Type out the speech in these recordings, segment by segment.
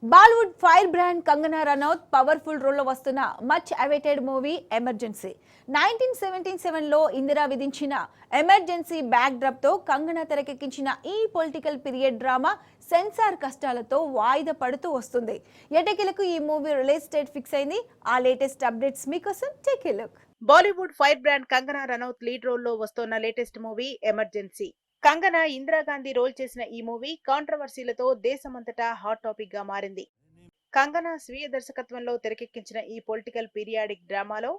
Bollywood fire brand Kangana Ranaut powerful రోల్లో వస్తున్న much awaited movie emergency. 1977లో ఇందిరా విధించిన ఎమర్జెన్సీ బ్యాక్ డ్రాప్ తో కంగనా తెరకెక్కించిన ఈ పొలిటికల్ పీరియడ్ డ్రామా సెన్సార్ కష్టాలతో వాయిదా పడుతూ వస్తుంది. ఎటకేలకు ఈ మూవీ రిలీజ్ డేట్ ఫిక్స్ అయింది. ఆ లేటెస్ట్ అప్డేట్స్ మీకోసం take a look. Bollywood fire brand Kangana Ranaut lead రోల్లో వస్తోన్న latest movie Emergency. Kangana Indira Gandhi role చేసిన ఈ మూవీ కాంట్రవర్సీలతో దేశమంతటా హాట్ టాపిక్ గా మారింది. కంగనా స్వీయ దర్శకత్వంలో తెరకెక్కించిన ఈ పొలిటికల్ పీరియాడిక్ డ్రామాలో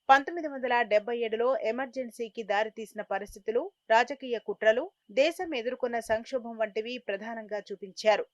1977లో ఎమర్జెన్సీకి దారితీసిన పరిస్థితులు, రాజకీయ కుట్రలు, దేశం ఎదుర్కొన్న సంక్షోభం వంటివి ప్రధానంగా చూపించారు.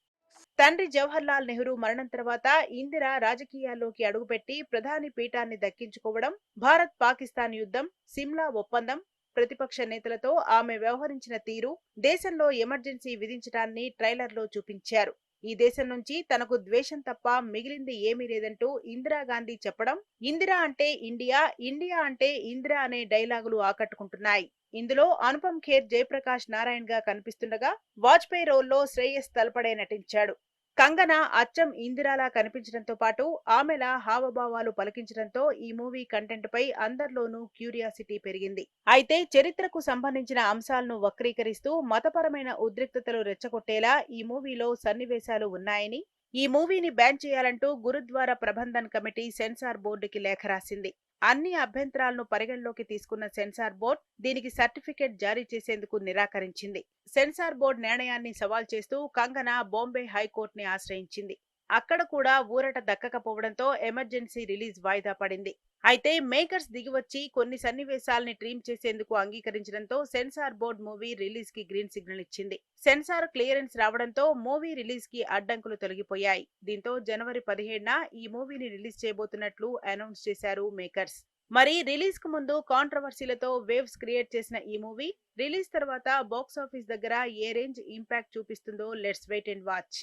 తండ్రి జవహర్ లాల్ నెహ్రూ మరణం తర్వాత ఇందిర రాజకీయాల్లోకి అడుగుపెట్టి ప్రధాని పీఠాన్ని దక్కించుకోవడం, భారత్ పాకిస్తాన్ యుద్ధం, సిమ్లా ఒప్పందం, ప్రతిపక్ష నేతలతో ఆమె వ్యవహరించిన తీరు, దేశంలో ఎమర్జెన్సీ విధించడాన్ని ట్రైలర్లో చూపించారు. ఈ దేశం నుంచి తనకు ద్వేషం తప్ప మిగిలింది ఏమీ లేదంటూ ఇందిరాగాంధీ చెప్పడం, ఇందిరా అంటే ఇండియా, ఇండియా అంటే ఇందిరా అనే డైలాగులు ఆకట్టుకుంటున్నాయి. ఇందులో అనుపమ్ ఖేర్ జయప్రకాష్ నారాయణ్ గా కనిపిస్తుండగా, వాజ్పేయి రోల్లో శ్రేయస్ తల్పడే నటించాడు. కంగనా అచ్చం ఇందిరాలా కనిపించడంతో పాటు ఆమెలా హావభావాలు పలికించడంతో ఈ మూవీ కంటెంట్ పై అందరిలోనూ క్యూరియాసిటీ పెరిగింది. అయితే చరిత్రకు సంబంధించిన అంశాలను వక్రీకరిస్తూ మతపరమైన ఉద్రిక్తతలు రెచ్చగొట్టేలా ఈ మూవీలో సన్నివేశాలు ఉన్నాయని, ఈ మూవీని బ్యాన్ చేయాలంటూ గురుద్వారా ప్రబంధన్ కమిటీ సెన్సార్ బోర్డుకి లేఖ రాసింది. అన్ని అభ్యంతరాలను పరిగణలోకి తీసుకున్న సెన్సార్ బోర్డు దీనికి సర్టిఫికెట్ జారీ చేసేందుకు నిరాకరించింది. సెన్సార్ బోర్డు నిర్ణయాన్ని సవాల్ చేస్తూ కంగనా బాంబే హైకోర్టుని ఆశ్రయించింది. అక్కడ కూడా ఊరట దక్కకపోవడంతో ఎమర్జెన్సీ రిలీజ్ వాయిదా పడింది. అయితే మేకర్స్ దిగివచ్చి కొన్ని సన్నివేశాల్ని ట్రిమ్ చేసేందుకు అంగీకరించడంతో సెన్సార్ బోర్డు మూవీ రిలీజ్ కి గ్రీన్ సిగ్నల్ ఇచ్చింది. సెన్సార్ క్లియరెన్స్ రావడంతో మూవీ రిలీజ్ కి అడ్డంకులు తొలగిపోయాయి. దీంతో జనవరి 17న ఈ మూవీని రిలీజ్ చేయబోతున్నట్లు అనౌన్స్ చేశారు మేకర్స్. మరి రిలీజ్ కు ముందు కాంట్రవర్సీలతో వేవ్స్ క్రియేట్ చేసిన ఈ మూవీ రిలీజ్ తర్వాత బాక్సాఫీస్ దగ్గర ఏ రేంజ్ ఇంపాక్ట్ చూపిస్తుందో లెట్స్ వెయిట్ అండ్ వాచ్.